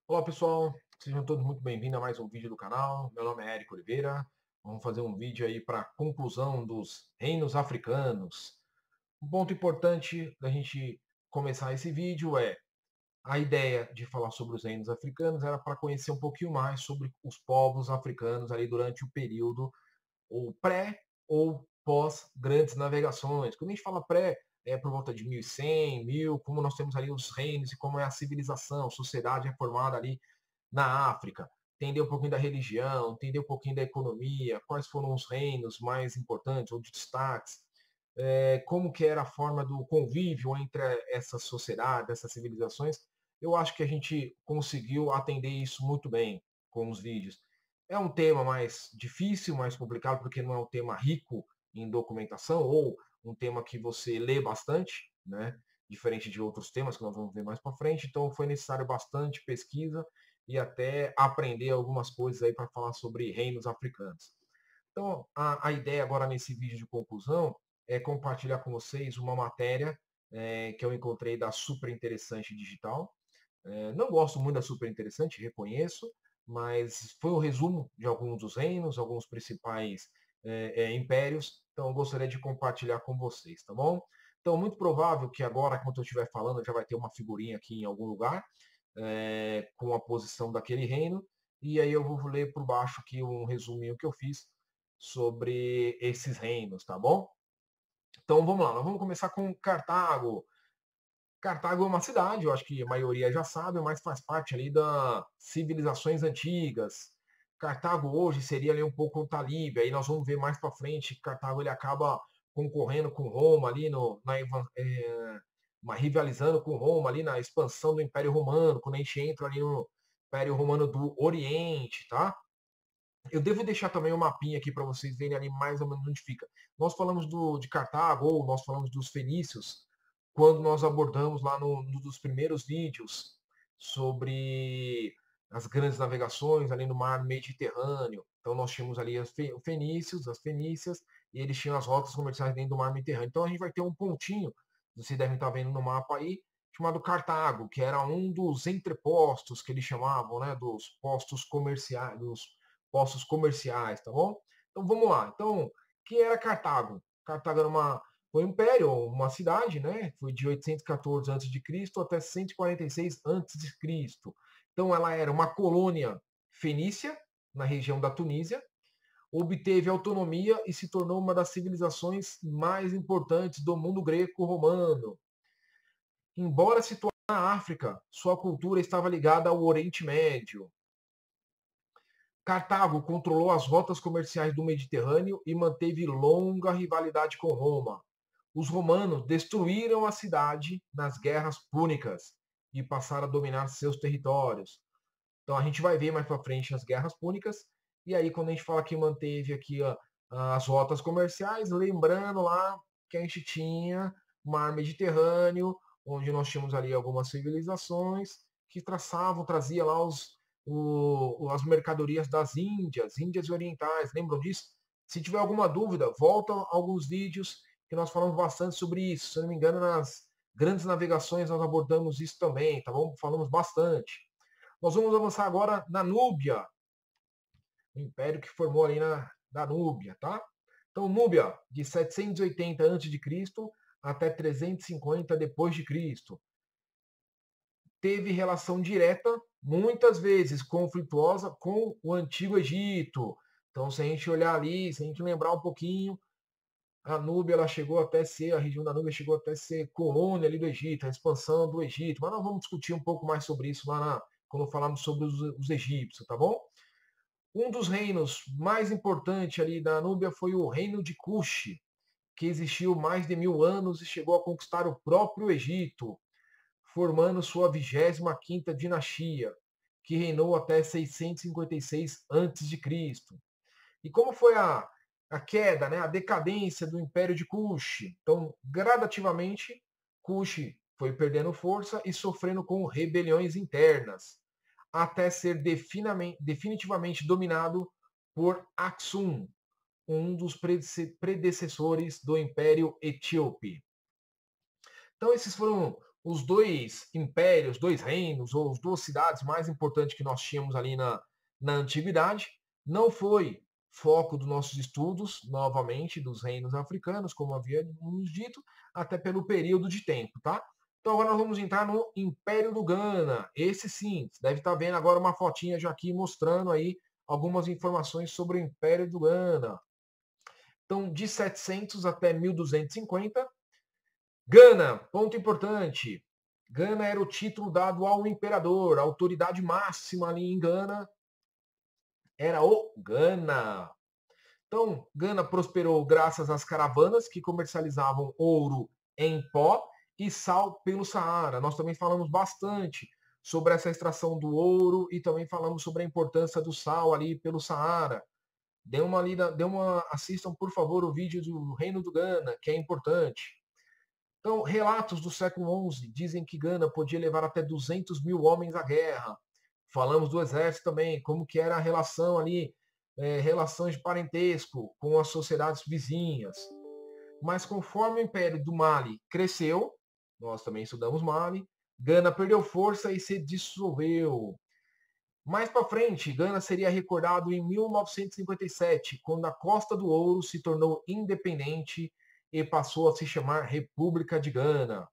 Olá pessoal, sejam todos muito bem-vindos a mais um vídeo do canal. Meu nome é Érico Oliveira. Vamos fazer um vídeo aí para a conclusão dos reinos africanos. Um ponto importante da gente começar esse vídeo é a ideia de falar sobre os reinos africanos era para conhecer um pouquinho mais sobre os povos africanos ali durante o período ou pré ou pós grandes navegações. Quando a gente fala pré, é por volta de 1100, 1000, como nós temos ali os reinos e como é a civilização, a sociedade é formada ali na África, entender um pouquinho da religião, entender um pouquinho da economia, quais foram os reinos mais importantes ou de destaques, como que era a forma do convívio entre essas sociedades, essas civilizações. Eu acho que a gente conseguiu atender isso muito bem com os vídeos. É um tema mais difícil, mais complicado, porque não é um tema rico em documentação ou um tema que você lê bastante, né? Diferente de outros temas que nós vamos ver mais para frente. Então foi necessário bastante pesquisa e até aprender algumas coisas aí para falar sobre reinos africanos. Então, a ideia agora nesse vídeo de conclusão é compartilhar com vocês uma matéria que eu encontrei da Super Interessante Digital. Não gosto muito da Super Interessante, reconheço, mas foi um resumo de alguns dos reinos, alguns principais impérios, então eu gostaria de compartilhar com vocês, tá bom? Então, muito provável que agora, quando eu estiver falando, já vai ter uma figurinha aqui em algum lugar, com a posição daquele reino, e aí eu vou ler por baixo aqui um resuminho que eu fiz sobre esses reinos, tá bom? Então vamos lá, nós vamos começar com Cartago. Cartago é uma cidade, eu acho que a maioria já sabe, mas faz parte ali das civilizações antigas. Cartago hoje seria ali um pouco da Líbia, aí nós vamos ver mais para frente que Cartago ele acaba concorrendo com Roma ali rivalizando com Roma ali na expansão do Império Romano, quando a gente entra ali no Império Romano do Oriente, tá? Eu devo deixar também um mapinha aqui para vocês verem ali mais ou menos onde fica. Nós falamos de Cartago, ou nós falamos dos fenícios, quando nós abordamos lá no dos primeiros vídeos sobre as grandes navegações ali no mar Mediterrâneo. Então nós tínhamos ali os fenícios, as fenícias, e eles tinham as rotas comerciais dentro do mar Mediterrâneo. Então a gente vai ter um pontinho, vocês devem estar vendo no mapa aí, chamado Cartago, que era um dos entrepostos que eles chamavam, né, dos postos comerciais, postos comerciais, tá bom? Então vamos lá. Então, que era Cartago? Cartago era foi um império, uma cidade, né? Foi de 814 a.C. até 146 a.C. Então ela era uma colônia fenícia na região da Tunísia, obteve autonomia e se tornou uma das civilizações mais importantes do mundo greco-romano. Embora situada na África, sua cultura estava ligada ao Oriente Médio. Cartago controlou as rotas comerciais do Mediterrâneo e manteve longa rivalidade com Roma. Os romanos destruíram a cidade nas guerras púnicas e passaram a dominar seus territórios. Então a gente vai ver mais para frente as guerras púnicas e aí quando a gente fala que manteve aqui as rotas comerciais, lembrando lá que a gente tinha o mar Mediterrâneo, onde nós tínhamos ali algumas civilizações que trazia lá as mercadorias das Índias, Índias Orientais, lembram disso? Se tiver alguma dúvida, volta a alguns vídeos que nós falamos bastante sobre isso. Se eu não me engano, nas grandes navegações nós abordamos isso também, tá bom? Falamos bastante. Nós vamos avançar agora na Núbia, o império que formou ali da Núbia, tá? Então, Núbia, de 780 a.C. até 350 depois de Cristo, teve relação direta, muitas vezes conflituosa, com o Antigo Egito. Então, se a gente olhar ali, se a gente lembrar um pouquinho, a Núbia ela chegou até ser, a região da Núbia chegou até ser colônia ali do Egito, a expansão do Egito. Mas nós vamos discutir um pouco mais sobre isso quando falarmos sobre os egípcios, tá bom? Um dos reinos mais importantes ali da Núbia foi o reino de Cuxi, que existiu mais de 1000 anos e chegou a conquistar o próprio Egito, formando sua 25ª dinastia, que reinou até 656 a.C. E como foi a queda, né, a decadência do Império de Kush? Então, gradativamente, Kush foi perdendo força e sofrendo com rebeliões internas, até ser definitivamente dominado por Aksum, um dos predecessores do Império Etíope. Então, esses foram os dois impérios, dois reinos, ou as duas cidades mais importantes que nós tínhamos ali na antiguidade. Não foi foco dos nossos estudos, novamente, dos reinos africanos, como havia nos dito, até pelo período de tempo, tá? Então agora nós vamos entrar no Império do Ghana. Esse sim, você deve estar vendo agora uma fotinha já aqui mostrando aí algumas informações sobre o Império do Ghana. Então, de 700 até 1250, Ghana, ponto importante. Ghana era o título dado ao imperador, a autoridade máxima ali em Ghana era o Ghana. Então, Ghana prosperou graças às caravanas que comercializavam ouro em pó e sal pelo Saara. Nós também falamos bastante sobre essa extração do ouro e também falamos sobre a importância do sal ali pelo Saara. Assistam, por favor, o vídeo do Reino do Ghana, que é importante. Então, relatos do século XI dizem que Gana podia levar até 200 mil homens à guerra. Falamos do exército também, como que era a relação ali, relações de parentesco com as sociedades vizinhas. Mas conforme o Império do Mali cresceu, nós também estudamos Mali, Gana perdeu força e se dissolveu. Mais para frente, Gana seria recordado em 1957, quando a Costa do Ouro se tornou independente e passou a se chamar República de Gana.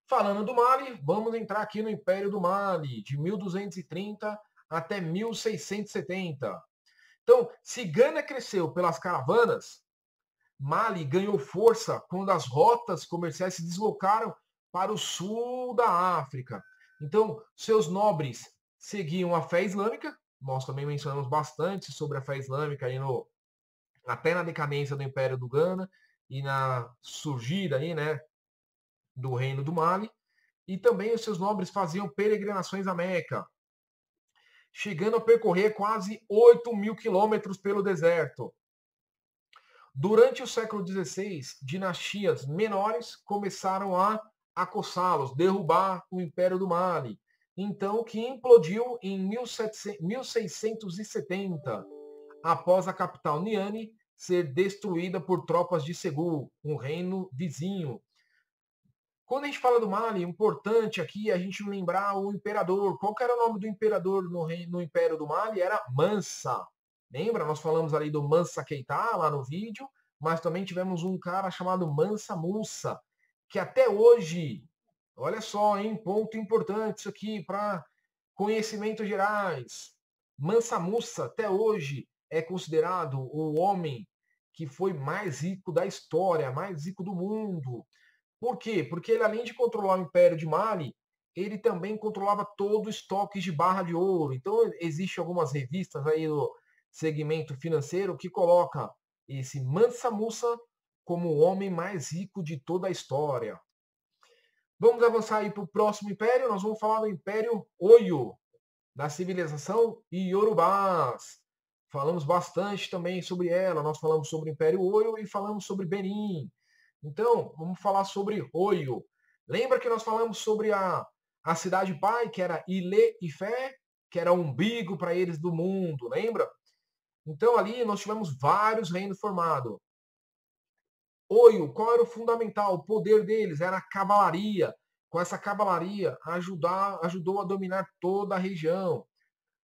Falando do Mali, vamos entrar aqui no Império do Mali, de 1230 até 1670. Então, se Gana cresceu pelas caravanas, Mali ganhou força quando as rotas comerciais se deslocaram para o sul da África. Então, seus nobres seguiam a fé islâmica. Nós também mencionamos bastante sobre a fé islâmica aí até na decadência do Império do Ghana e na surgida aí, né, do Reino do Mali. E também os seus nobres faziam peregrinações à Meca, chegando a percorrer quase 8 mil quilômetros pelo deserto. Durante o século XVI, dinastias menores começaram a acossá-los, derrubar o Império do Mali. Então, que implodiu em 1670, após a capital Niani ser destruída por tropas de Ségou, um reino vizinho. Quando a gente fala do Mali, é importante aqui a gente lembrar o imperador. Qual que era o nome do imperador no Império do Mali? Era Mansa. Lembra? Nós falamos ali do Mansa Keita lá no vídeo, mas também tivemos um cara chamado Mansa Musa, que até hoje, olha só, hein, ponto importante isso aqui para conhecimentos gerais. Mansa Musa, até hoje, é considerado o homem que foi mais rico da história, mais rico do mundo. Por quê? Porque ele, além de controlar o Império de Mali, ele também controlava todo o estoque de barra de ouro. Então, existe algumas revistas aí do segmento financeiro que coloca esse Mansa Musa como o homem mais rico de toda a história. Vamos avançar aí para o próximo império. Nós vamos falar do Império Oyo, da civilização Iorubás. Falamos bastante também sobre ela. Nós falamos sobre o Império Oyo e falamos sobre Benin. Então, vamos falar sobre Oyo. Lembra que nós falamos sobre a cidade pai, que era Ilé-Ifé, que era o umbigo para eles do mundo, lembra? Então, ali nós tivemos vários reinos formados. Oyo, qual era o fundamental? O poder deles era a cavalaria. Com essa cavalaria, ajudou a dominar toda a região.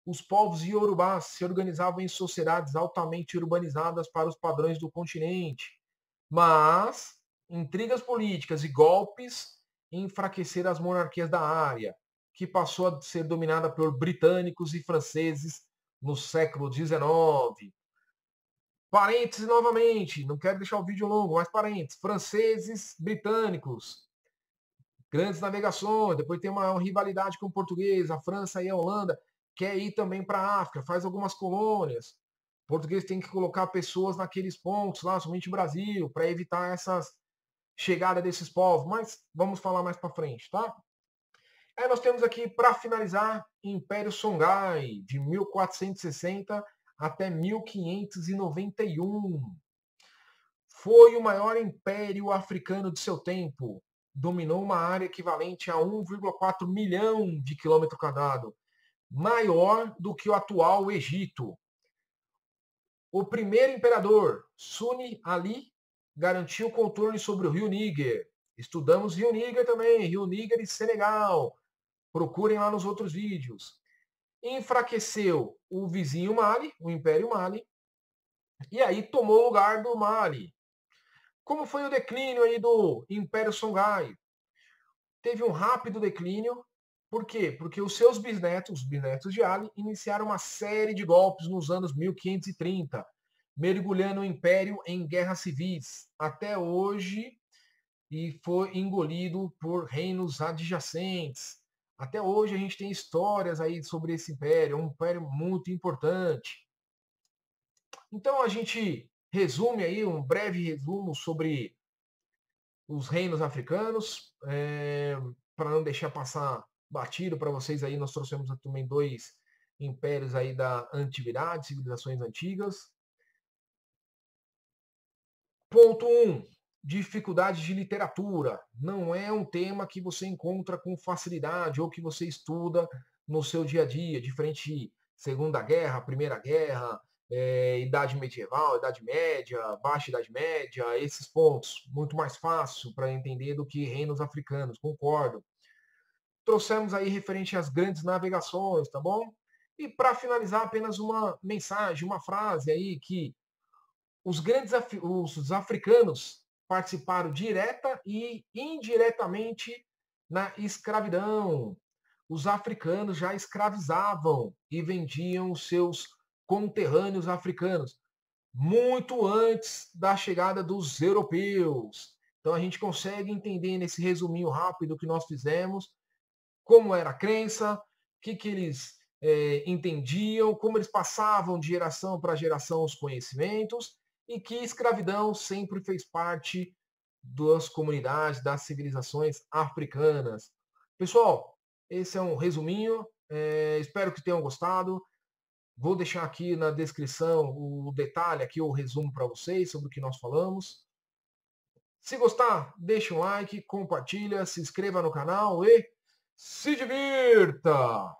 Os povos iorubás se organizavam em sociedades altamente urbanizadas para os padrões do continente. Mas intrigas políticas e golpes enfraqueceram as monarquias da área, que passou a ser dominada por britânicos e franceses no século XIX. Parênteses novamente, não quero deixar o vídeo longo, mas parênteses. Franceses, britânicos, grandes navegações, depois tem uma rivalidade com o português, a França e a Holanda quer ir também para a África, faz algumas colônias. O português tem que colocar pessoas naqueles pontos lá, somente o Brasil, para evitar essas chegada desses povos, mas vamos falar mais para frente, tá? Aí nós temos aqui, para finalizar, Império Songhai, de 1460 até 1591. Foi o maior império africano de seu tempo. Dominou uma área equivalente a 1,4 milhão de quilômetro quadrado, maior do que o atual Egito. O primeiro imperador, Suni Ali, garantiu o controle sobre o rio Níger Estudamos Rio Níger também, Rio Níger e Senegal. Procurem lá nos outros vídeos. Enfraqueceu o vizinho Mali, o Império Mali, e aí tomou o lugar do Mali. Como foi o declínio aí do Império Songhai? Teve um rápido declínio. Por quê? Porque os seus bisnetos, os bisnetos de Ali, iniciaram uma série de golpes nos anos 1530, mergulhando o império em guerras civis, até hoje, e foi engolido por reinos adjacentes. Até hoje a gente tem histórias aí sobre esse império, é um império muito importante. Então a gente resume aí um breve resumo sobre os reinos africanos, para não deixar passar batido para vocês aí, nós trouxemos também dois impérios aí da antiguidade, civilizações antigas. Ponto 1. Dificuldade de literatura. Não é um tema que você encontra com facilidade ou que você estuda no seu dia a dia, diferente de Segunda Guerra, Primeira Guerra, Idade Medieval, Idade Média, Baixa Idade Média, esses pontos. Muito mais fácil para entender do que reinos africanos, concordo. Trouxemos aí referente às grandes navegações, tá bom? E para finalizar, apenas uma mensagem, uma frase aí que os africanos participaram direta e indiretamente na escravidão. Os africanos já escravizavam e vendiam os seus conterrâneos africanos muito antes da chegada dos europeus. Então a gente consegue entender nesse resuminho rápido que nós fizemos como era a crença, o que eles entendiam, como eles passavam de geração para geração os conhecimentos e que escravidão sempre fez parte das comunidades, das civilizações africanas. Pessoal, esse é um resuminho. Espero que tenham gostado. Vou deixar aqui na descrição o detalhe, aqui o resumo para vocês sobre o que nós falamos. Se gostar, deixa um like, compartilha, se inscreva no canal e se divirta!